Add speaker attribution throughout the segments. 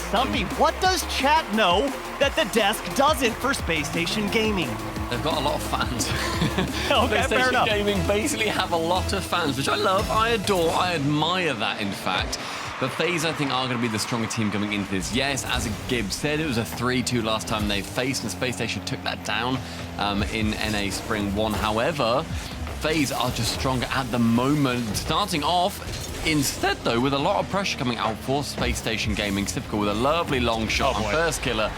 Speaker 1: Stumpy, what does chat know that the desk doesn't for Space Station Gaming?
Speaker 2: They've got a lot of fans.
Speaker 1: Okay, fair enough.
Speaker 2: Gaming basically have a lot of fans, which I love, I adore, I admire that, in fact. But FaZe, I think, are going to be the stronger team coming into this. Yes, as Gibbs said, it was a 3-2 last time they faced, and Space Station took that down in NA Spring 1. However, FaZe are just stronger at the moment. Starting off, instead, though, with a lot of pressure coming out for Space Station Gaming. Typical with a lovely long shot on Firstkiller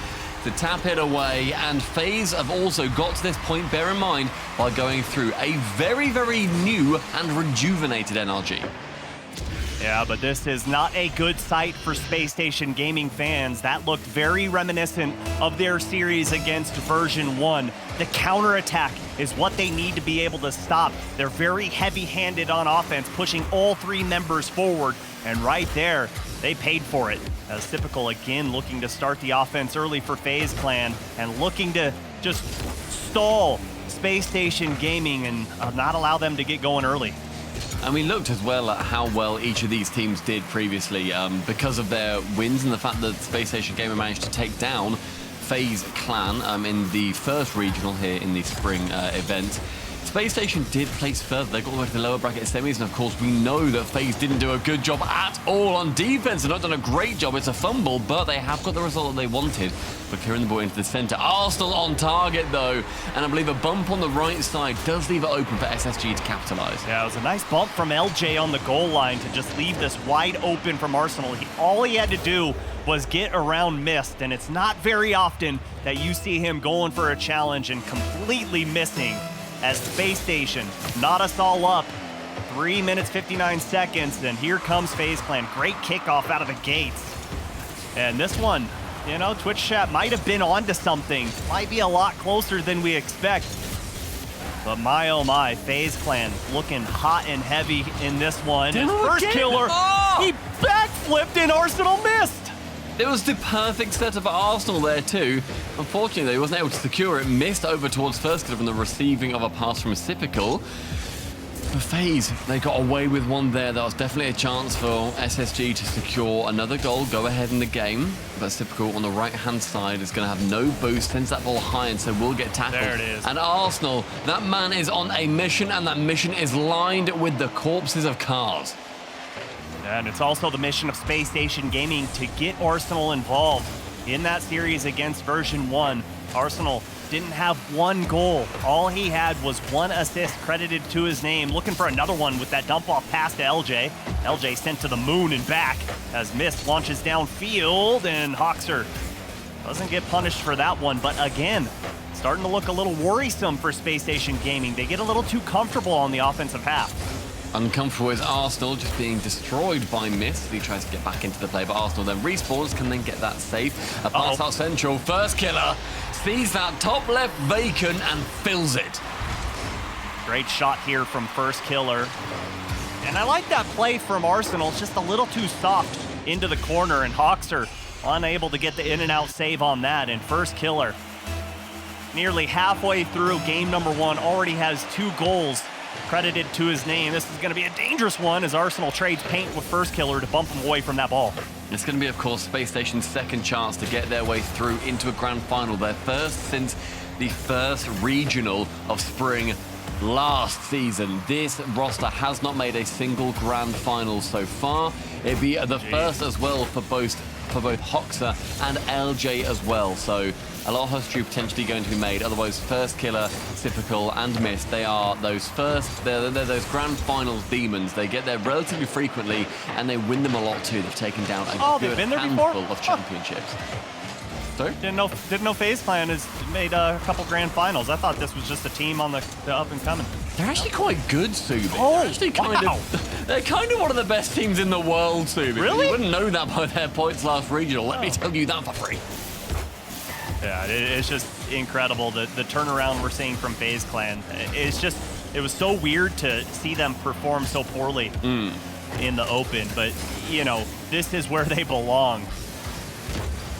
Speaker 2: to tap it away. And FaZe have also got to this point, bear in mind, by going through a very, very new and rejuvenated NRG.
Speaker 1: Yeah, but this is not a good sight for Space Station Gaming fans. That looked very reminiscent of their series against version 1. The counterattack is what they need to be able to stop. They're very heavy-handed on offense, pushing all 3 members forward. And right there, they paid for it. As typical, again, looking to start the offense early for FaZe Clan and looking to just stall Space Station Gaming and not allow them to get going early.
Speaker 2: And we looked as well at how well each of these teams did previously because of their wins and the fact that Space Station Gamer managed to take down FaZe Clan in the first regional here in the spring event. Space Station did place further. They got all the way to the lower bracket semis, and of course we know that FaZe didn't do a good job at all on defense. They've not done a great job. It's a fumble, but they have got the result that they wanted. But clearing the ball into the center. Arsenal on target though, and I believe a bump on the right side does leave it open for SSG to capitalize.
Speaker 1: Yeah, it was a nice bump from LJ on the goal line to just leave this wide open from Arsenal. All he had to do was get around Mist, and it's not very often that you see him going for a challenge and completely missing. As Space Station knot us all up, 3 minutes, 59 seconds, and here comes FaZe Clan. Great kickoff out of the gates. And this one, you know, Twitch chat might have been onto something. Might be a lot closer than we expect. But my oh my, FaZe Clan looking hot and heavy in this one. And Firstkiller, he backflipped and Arsenal missed.
Speaker 2: It was the perfect setup for Arsenal there too. Unfortunately, he wasn't able to secure it. Missed over towards Firstkiller from the receiving of a pass from Typical. For FaZe, they got away with one there. That was definitely a chance for SSG to secure another goal, go ahead in the game. But Typical on the right-hand side is going to have no boost, sends that ball high, and so will get tackled.
Speaker 1: There it is.
Speaker 2: And Arsenal, that man is on a mission, and that mission is lined with the corpses of cars.
Speaker 1: And it's also the mission of Space Station Gaming to get Arsenal involved in that series against version 1. Arsenal didn't have 1 goal. All he had was 1 assist credited to his name. Looking for another one with that dump-off pass to LJ. LJ sent to the moon and back as Mist launches downfield, and Hoxer doesn't get punished for that one. But again, starting to look a little worrisome for Space Station Gaming. They get a little too comfortable on the offensive half.
Speaker 2: Uncomfortable is Arsenal, just being destroyed by Mist. He tries to get back into the play, but Arsenal then respawns, can then get that safe. A pass out central, Firstkiller sees that top left vacant and fills it.
Speaker 1: Great shot here from Firstkiller. And I like that play from Arsenal. It's just a little too soft into the corner, and Hoxer unable to get the in and out save on that. And Firstkiller, nearly halfway through game number 1, already has 2 goals credited to his name. This is going to be a dangerous one as Arsenal trades paint with Firstkiller to bump him away from that ball.
Speaker 2: It's going to be, of course, Space Station's second chance to get their way through into a grand final. Their first since the first regional of spring last season. This roster has not made a single grand final so far. It'd be the first as well for both Hoxer and LJ as well. So a lot of history potentially going to be made. Otherwise, Firstkiller, Typical, and Mist, they are those they're those grand finals demons. They get there relatively frequently, and they win them a lot too. They've taken down a good handful of championships. Sorry?
Speaker 1: Didn't know FaZe Clan has made a couple grand finals. I thought this was just a team on the up and coming.
Speaker 2: They're actually quite good, Subi.
Speaker 1: Oh,
Speaker 2: they're actually they're kind of one of the best teams in the world, Subi.
Speaker 1: Really?
Speaker 2: You wouldn't know that by their points last regional. Let me tell you that for free.
Speaker 1: Yeah, it's just incredible, the turnaround we're seeing from FaZe Clan. It was so weird to see them perform so poorly in the open, but, you know, this is where they belong.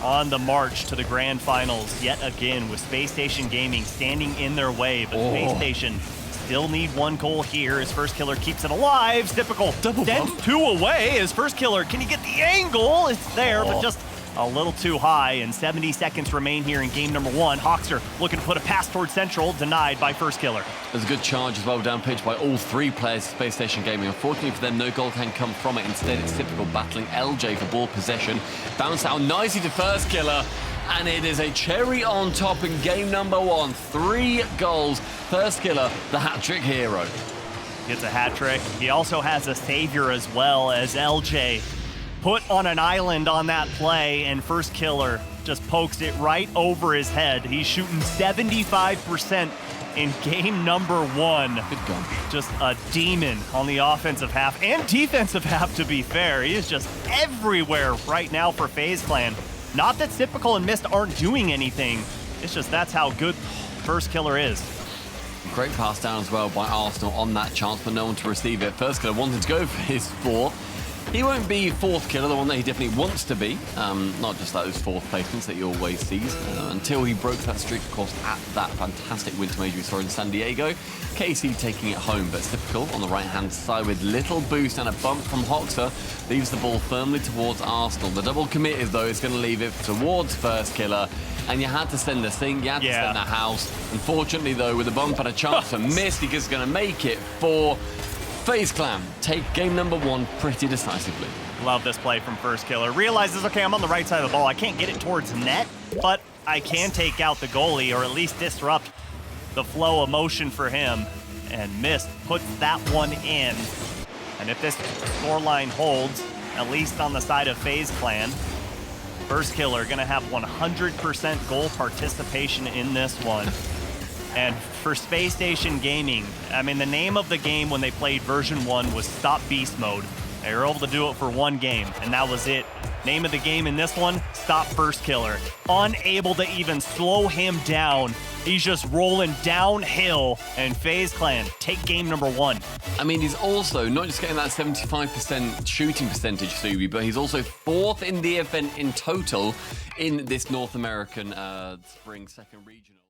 Speaker 1: On the march to the grand finals yet again with Space Station Gaming standing in their way, but Space Station still need 1 goal here as Firstkiller keeps it alive. Typical.
Speaker 2: Double
Speaker 1: sends
Speaker 2: bump.
Speaker 1: 2 away as Firstkiller. Can he get the angle? It's there, but just a little too high, and 70 seconds remain here in game number 1. Hawkster looking to put a pass towards Central, denied by Firstkiller.
Speaker 2: There's a good charge as well down pitch by all 3 players of Space Station Gaming. Unfortunately for them, no goal can come from it. Instead, it's typical battling LJ for ball possession. Bounce out nicely to Firstkiller, and it is a cherry on top in game number 1. 3 goals. Firstkiller, the hat-trick hero.
Speaker 1: Gets a hat trick. He also has a savior as well, as LJ put on an island on that play, and Firstkiller just pokes it right over his head. He's shooting 75% in game number 1.
Speaker 2: Good goal.
Speaker 1: Just a demon on the offensive half and defensive half, to be fair. He is just everywhere right now for FaZe Clan. Not that Typical and Mist aren't doing anything. It's just that's how good Firstkiller is.
Speaker 2: Great pass down as well by Arsenal on that chance, but no one to receive it. Firstkiller wanted to go for his 4th. He won't be 4th killer, the one that he definitely wants to be. Not just those 4th placements that he always sees. Until he broke that streak, of course, at that fantastic winter major we saw in San Diego. KC taking it home, but it's Typical on the right-hand side with little boost and a bump from Hoxer. Leaves the ball firmly towards Arsenal. The double commit is, though, is going to leave it towards Firstkiller. And you had to send the thing, you had to send the house. Unfortunately, though, with a bump and a chance to miss, he's going to make it for FaZe Clan. Take game number 1 pretty decisively.
Speaker 1: Love this play from Firstkiller. Realizes, okay, I'm on the right side of the ball. I can't get it towards net, but I can take out the goalie, or at least disrupt the flow of motion for him. And Mist puts that one in. And if this scoreline holds, at least on the side of FaZe Clan, Firstkiller gonna have 100% goal participation in this one. And for Space Station Gaming, I mean, the name of the game when they played version 1 was Stop Beast Mode. They were able to do it for 1 game, and that was it. Name of the game in this one, Stop Firstkiller. Unable to even slow him down. He's just rolling downhill, and FaZe Clan take game number 1.
Speaker 2: I mean, he's also not just getting that 75% shooting percentage, Subi, but he's also 4th in the event in total in this North American Spring 2nd Regional.